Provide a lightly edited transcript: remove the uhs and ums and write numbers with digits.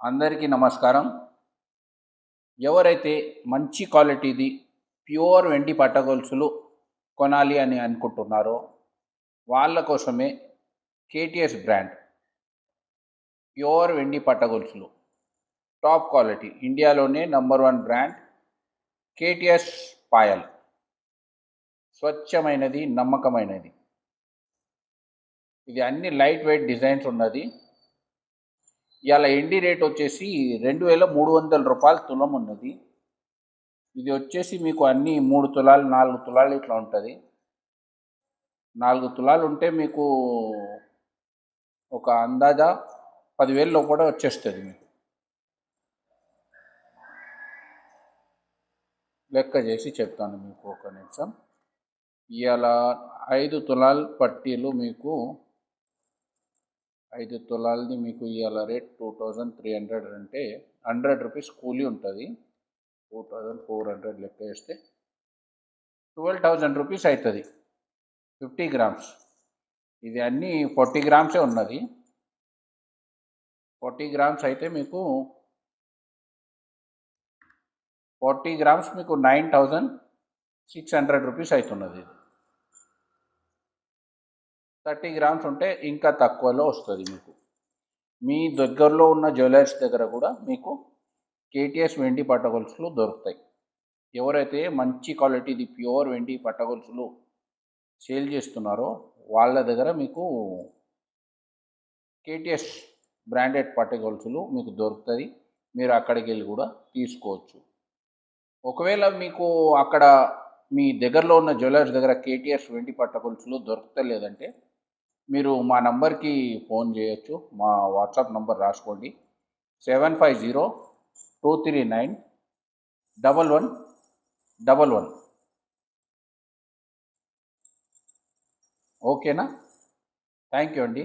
అందరికీ నమస్కారం. ఎవరైతే మంచి క్వాలిటీది ప్యూర్ వెండి పట్టగొలుసులు కొనాలి అని అనుకుంటున్నారో వాళ్ళ కోసమే కేటీఎస్ బ్రాండ్ ప్యూర్ వెండి పట్టగొలుసులు టాప్ క్వాలిటీ ఇండియాలోనే నంబర్ 1 బ్రాండ్ కేటీఎస్ పాయల్. స్వచ్ఛమైనది, నమ్మకమైనది. ఇది అన్ని లైట్ వెయిట్ డిజైన్స్ ఉన్నది. ఇవాళ ఎండి రేట్ వచ్చేసి 2,300 రూపాయలు తులం ఉన్నది. ఇది వచ్చేసి మీకు అన్ని 3 తులాలు 4 తులాలు ఇట్లా ఉంటుంది. 4 తులాలు ఉంటే మీకు ఒక అందాజా 10,000లో కూడా వచ్చేస్తుంది. మీకు లెక్క చేసి చెప్తాను మీకు ఒక నిమిషం. ఇవాళ 5 తులాలు పట్టీలు మీకు 5 తులాలది మీకు ఇవాళ రేట్ 2,300 అంటే 100 రూపీస్ కూలీ ఉంటుంది. 2,400 లెక్క వేస్తే 12,000 రూపీస్ అవుతుంది. 50 గ్రామ్స్. ఇది అన్నీ 40 గ్రామ్సే ఉన్నది. 40 గ్రామ్స్ అయితే మీకు 40 గ్రామ్స్ మీకు 9,600 రూపీస్ అవుతున్నది. ఇది 30 గ్రామ్స్ ఉంటే ఇంకా తక్కువలో వస్తుంది. మీకు మీ దగ్గరలో ఉన్న జ్యువెలర్స్ దగ్గర కూడా మీకు కేటీఎస్ వెండి పట్టగొలుసులు దొరుకుతాయి. ఎవరైతే మంచి క్వాలిటీది ప్యూర్ వెండి పట్టగొలుసులు సేల్ చేస్తున్నారో వాళ్ళ దగ్గర మీకు కేటీఎస్ బ్రాండెడ్ పట్టగొలుసులు మీకు దొరుకుతుంది. మీరు అక్కడికి వెళ్ళి కూడా తీసుకోవచ్చు. ఒకవేళ మీకు అక్కడ మీ దగ్గరలో ఉన్న జ్యువెలర్స్ దగ్గర కేటీఎస్ వెండి పట్టగొలుసులు దొరుకుతలేదంటే మీరు మా నంబర్కి ఫోన్ చేయొచ్చు. మా వాట్సాప్ నంబర్ రాసుకోండి. 7502391111. ఓకేనా? థ్యాంక్ యూ అండి.